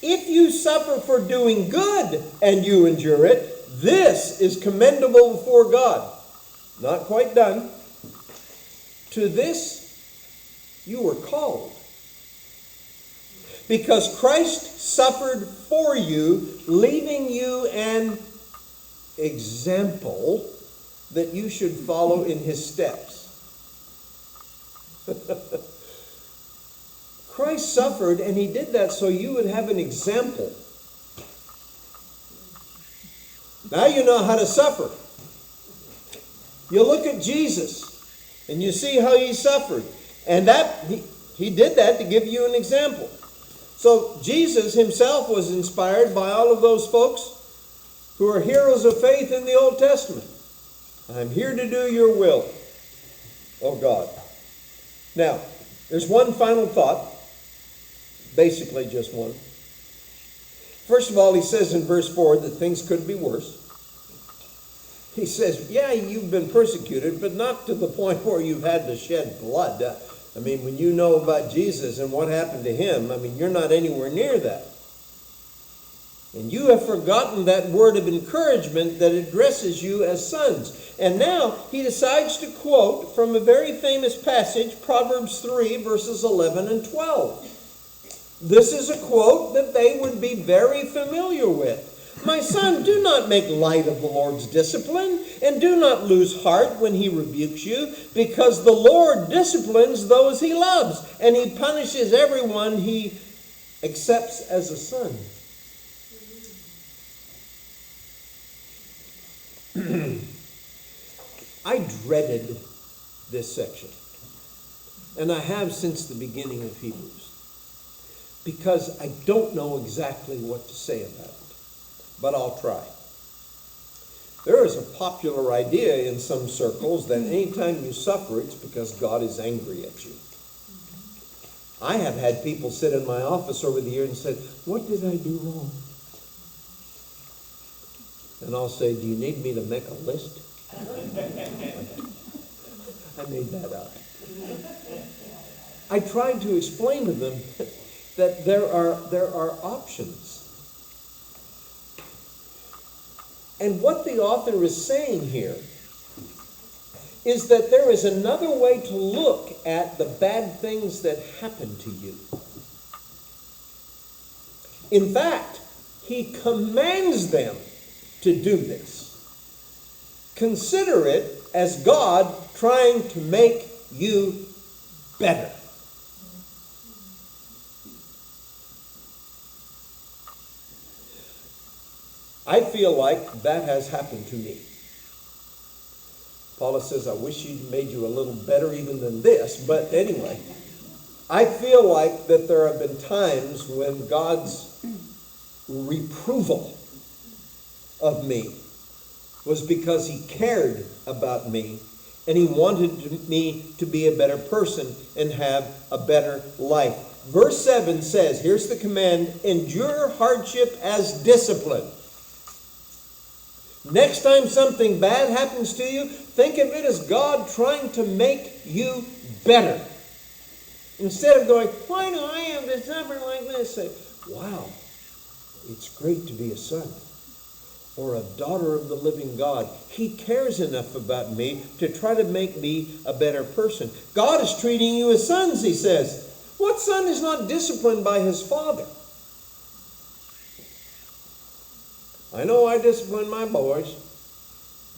if you suffer for doing good and you endure it, this is commendable before God. Not quite done. To this you were called, because Christ suffered for you, leaving you an example that you should follow in his steps. Christ suffered, and he did that so you would have an example. Now you know how to suffer. You look at Jesus, and you see how he suffered. And that he did that to give you an example. So Jesus himself was inspired by all of those folks who are heroes of faith in the Old Testament. I'm here to do your will, oh God. Now, there's one final thought, basically just one. First of all, he says in verse 4 that things could be worse. He says, yeah, you've been persecuted, but not to the point where you've had to shed blood. I mean, when you know about Jesus and what happened to him, I mean, you're not anywhere near that. And you have forgotten that word of encouragement that addresses you as sons. And now he decides to quote from a very famous passage, Proverbs 3, verses 11 and 12. This is a quote that they would be very familiar with. My son, do not make light of the Lord's discipline, and do not lose heart when he rebukes you, because the Lord disciplines those he loves, and he punishes everyone he accepts as a son. I dreaded this section, and I have since the beginning of Hebrews, because I don't know exactly what to say about it. But I'll try. There is a popular idea in some circles that anytime you suffer, it's because God is angry at you. I have had people sit in my office over the years and said, what did I do wrong? And I'll say, do you need me to make a list? I made that up. I tried to explain to them that there are options. And what the author is saying here is that there is another way to look at the bad things that happen to you. In fact, he commands them to do this. Consider it as God trying to make you better. I feel like that has happened to me. Paula says, I wish he'd made you a little better even than this. But anyway, I feel like that there have been times when God's reproval of me was because he cared about me And he wanted me to be a better person and have a better life. Verse 7 says, here's the command, endure hardship as discipline. Next time something bad happens to you, think of it as God trying to make you better. Instead of going, why do I have to suffer like this? Say, wow, it's great to be a son or a daughter of the living God. He cares enough about me to try to make me a better person. God is treating you as sons, he says. What son is not disciplined by his father? I know I discipline my boys.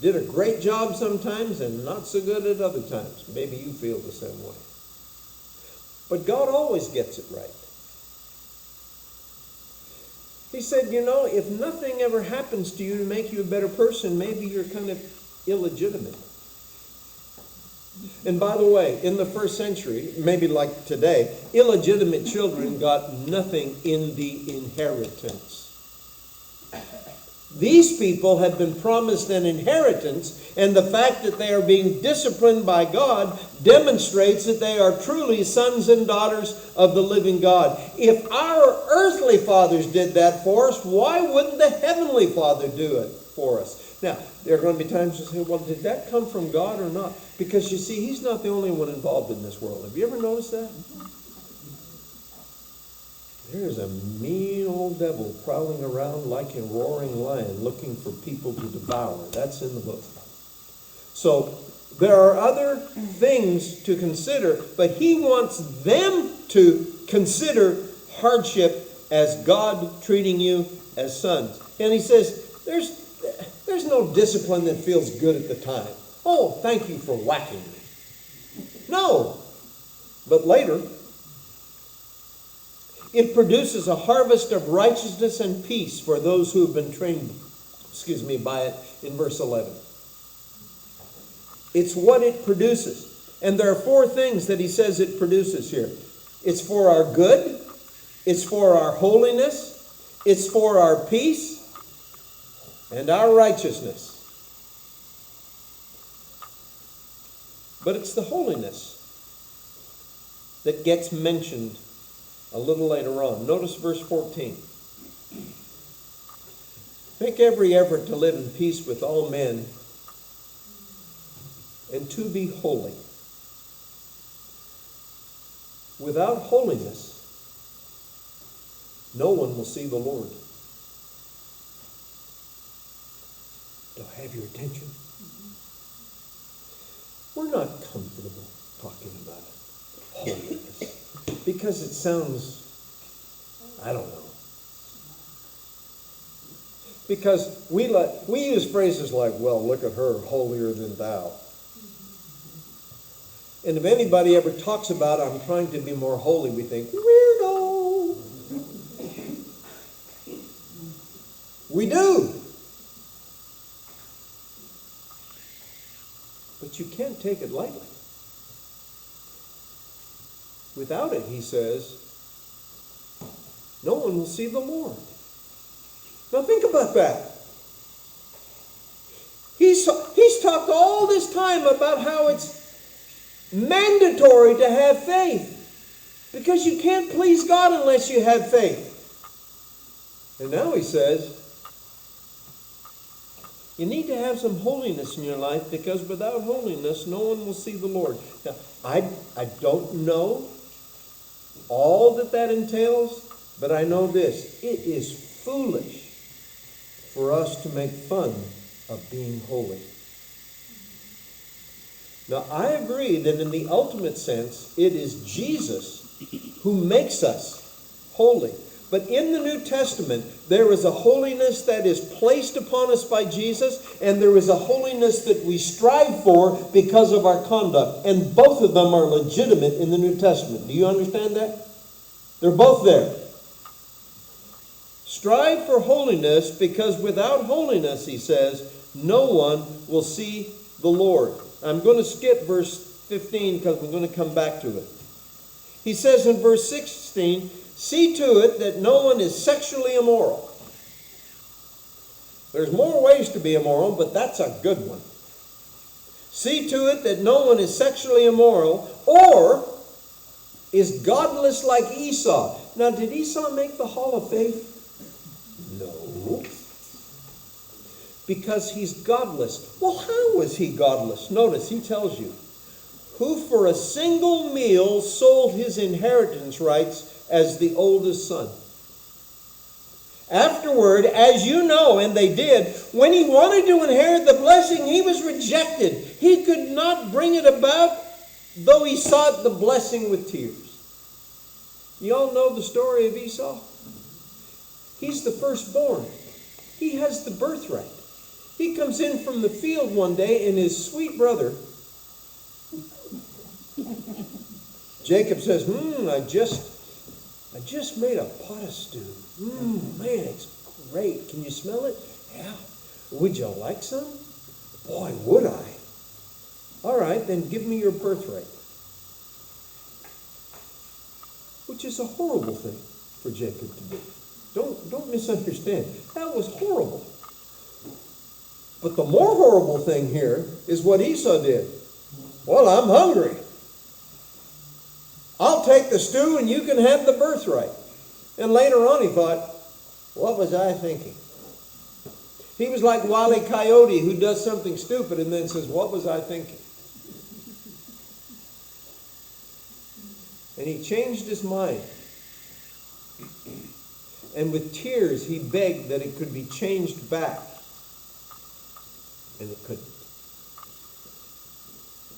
Did a great job sometimes and not so good at other times. Maybe you feel the same way. But God always gets it right. He said, you know, if nothing ever happens to you to make you a better person, maybe you're kind of illegitimate. And by the way, in the first century, maybe like today, illegitimate children got nothing in the inheritance. These people have been promised an inheritance, and the fact that they are being disciplined by God demonstrates that they are truly sons and daughters of the living God. If our earthly fathers did that for us, why wouldn't the heavenly Father do it for us? Now, there are going to be times you say, well, did that come from God or not? Because you see, he's not the only one involved in this world. Have you ever noticed that? There's a mean old devil prowling around like a roaring lion looking for people to devour. That's in the book. So there are other things to consider, but he wants them to consider hardship as God treating you as sons. And he says, there's no discipline that feels good at the time. Oh, thank you for whacking me. No. But later, it produces a harvest of righteousness and peace for those who have been trained, by it in verse 11. It's what it produces. And there are four things that he says it produces here. It's for our good. It's for our holiness. It's for our peace and our righteousness. But it's the holiness that gets mentioned a little later on. Notice verse 14. Make every effort to live in peace with all men and to be holy. Without holiness, no one will see the Lord. Do I have your attention? We're not comfortable talking about holiness because it sounds, I don't know. Because we use phrases like, well, look at her, holier than thou. And if anybody ever talks about, I'm trying to be more holy, we think, weirdo. We do. But you can't take it lightly. Without it, he says, no one will see the Lord. Now think about that. He's talked all this time about how it's mandatory to have faith. Because you can't please God unless you have faith. And now he says, you need to have some holiness in your life, because without holiness, no one will see the Lord. Now, I don't know all that entails, but I know this. It is foolish for us to make fun of being holy. Now, I agree that in the ultimate sense, it is Jesus who makes us holy. But in the New Testament, there is a holiness that is placed upon us by Jesus, and there is a holiness that we strive for because of our conduct. And both of them are legitimate in the New Testament. Do you understand that? They're both there. Strive for holiness, because without holiness, he says, no one will see the Lord. I'm going to skip verse 15 because we're going to come back to it. He says in verse 16, see to it that no one is sexually immoral. There's more ways to be immoral, but that's a good one. See to it that no one is sexually immoral or is godless like Esau. Now, did Esau make the hall of faith? No. Because he's godless. Well, how was he godless? Notice, he tells you, who for a single meal sold his inheritance rights as the oldest son. Afterward, as you know, and they did, when he wanted to inherit the blessing, he was rejected. He could not bring it about, though he sought the blessing with tears. You all know the story of Esau? He's the firstborn. He has the birthright. He comes in from the field one day, and his sweet brother, Jacob says, I just made a pot of stew. Man, it's great. Can you smell it? Yeah. Would you like some? Boy, would I. All right, then give me your birthright. Which is a horrible thing for Jacob to do. Don't misunderstand. That was horrible. But the more horrible thing here is what Esau did. Well, I'm hungry. I'll take the stew and you can have the birthright. And later on he thought, what was I thinking? He was like Wile E. Coyote who does something stupid and then says, what was I thinking? And he changed his mind. And with tears he begged that it could be changed back. And it couldn't.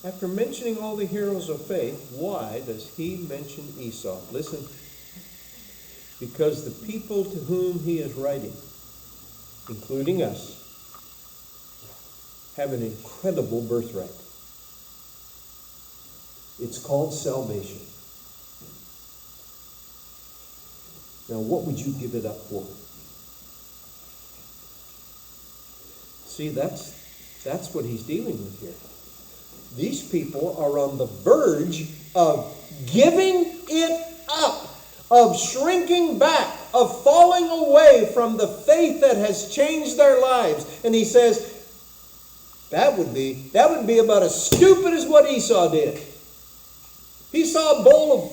After mentioning all the heroes of faith, why does he mention Esau? Listen, because the people to whom he is writing, including us, have an incredible birthright. It's called salvation. Now, what would you give it up for? See, that's what he's dealing with here. These people are on the verge of giving it up, of shrinking back, of falling away from the faith that has changed their lives. And he says, that would be about as stupid as what Esau did. He saw a bowl of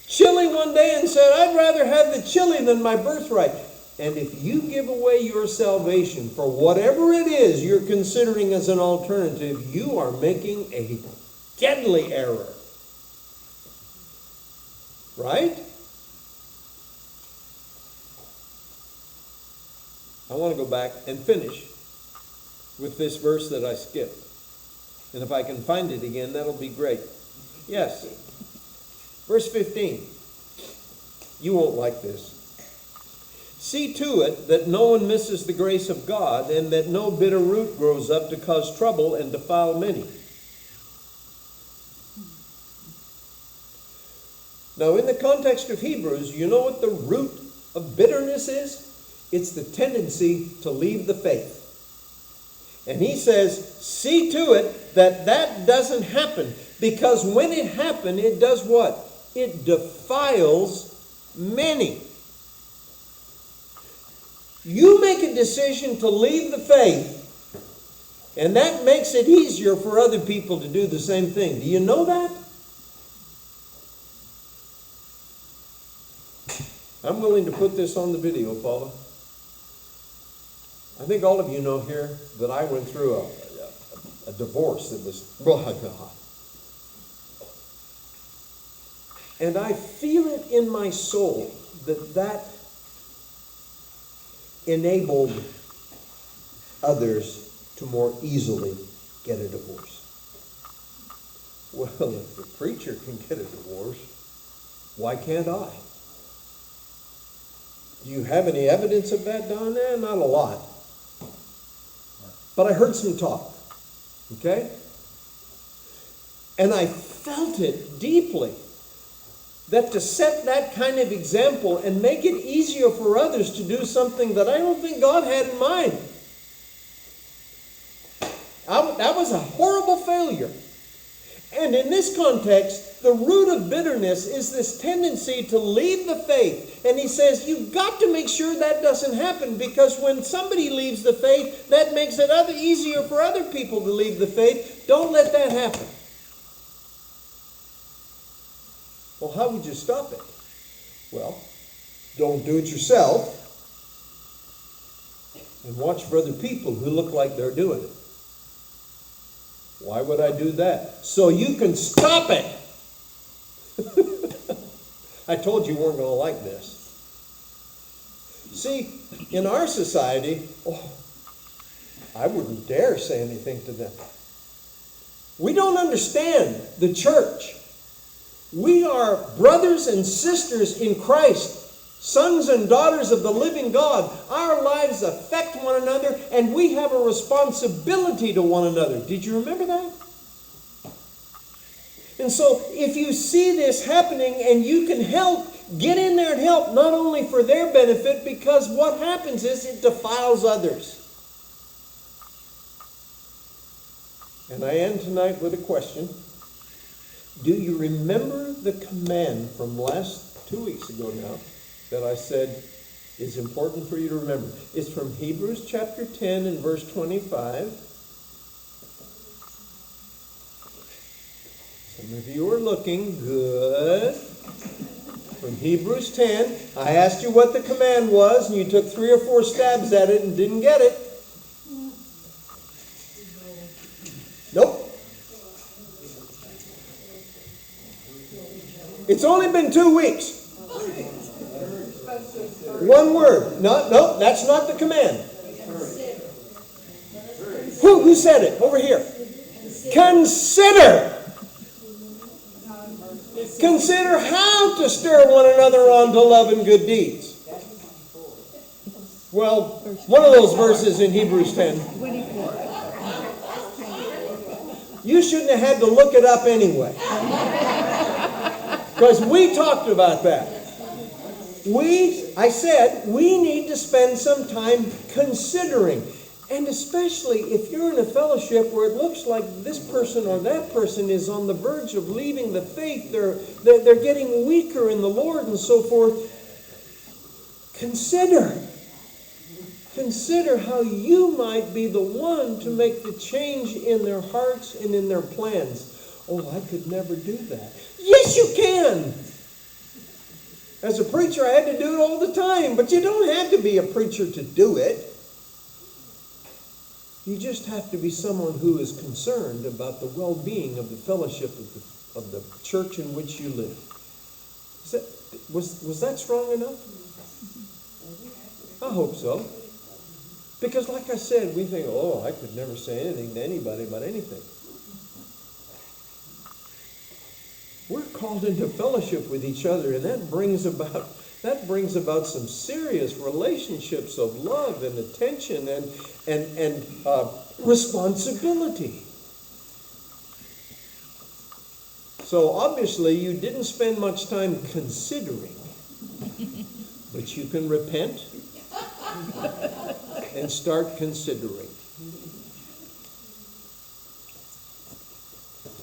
chili one day and said, I'd rather have the chili than my birthright. And if you give away your salvation for whatever it is you're considering as an alternative, you are making a deadly error. Right? I want to go back and finish with this verse that I skipped. And if I can find it again, that'll be great. Yes. Verse 15. You won't like this. See to it that no one misses the grace of God, and that no bitter root grows up to cause trouble and defile many. Now, in the context of Hebrews, you know what the root of bitterness is? It's the tendency to leave the faith. And he says, see to it that that doesn't happen. Because when it happens, it does what? It defiles many. You make a decision to leave the faith, and that makes it easier for other people to do the same thing. Do you know that? I'm willing to put this on the video, Paula. I think all of you know here that I went through a divorce that was blah, blah. And I feel it in my soul that enabled others to more easily get a divorce. Well, if the preacher can get a divorce, why can't I? Do you have any evidence of that, Don? Not a lot. But I heard some talk. Okay? And I felt it deeply. That to set that kind of example and make it easier for others to do something that I don't think God had in mind. That was a horrible failure. And in this context, the root of bitterness is this tendency to leave the faith. And he says, you've got to make sure that doesn't happen, because when somebody leaves the faith, that makes it easier for other people to leave the faith. Don't let that happen. Well, how would you stop it? Well, don't do it yourself, and watch for other people who look like they're doing it. Why would I do that? So you can stop it. I told you you weren't going to like this. See, in our society, I wouldn't dare say anything to them. We don't understand the church. We are brothers and sisters in Christ, sons and daughters of the living God. Our lives affect one another, and we have a responsibility to one another. Did you remember that? And so, if you see this happening and you can help, get in there and help, not only for their benefit, because what happens is it defiles others. And I end tonight with a question. Do you remember the command from 2 weeks ago now that I said is important for you to remember? It's from Hebrews chapter 10 and verse 25. Some of you are looking good. From Hebrews 10, I asked you what the command was, and you took 3 or 4 stabs at it and didn't get it. Nope. It's only been 2 weeks. One word. No, that's not the command. Who said it? Over here. Consider. Consider how to stir one another on to love and good deeds. Well, one of those verses in Hebrews 10.
24.
You shouldn't have had to look it up anyway. Because we talked about that. I said, we need to spend some time considering. And especially if you're in a fellowship where it looks like this person or that person is on the verge of leaving the faith, they're getting weaker in the Lord and so forth. Consider how you might be the one to make the change in their hearts and in their plans. Oh, I could never do that. Yes, you can. As a preacher, I had to do it all the time, but you don't have to be a preacher to do it. You just have to be someone who is concerned about the well-being of the fellowship of the church in which you live. Was that strong enough? I hope so. Because like I said, we think, I could never say anything to anybody about anything. We're called into fellowship with each other, and that brings about some serious relationships of love and attention and responsibility. So obviously you didn't spend much time considering, but you can repent and start considering.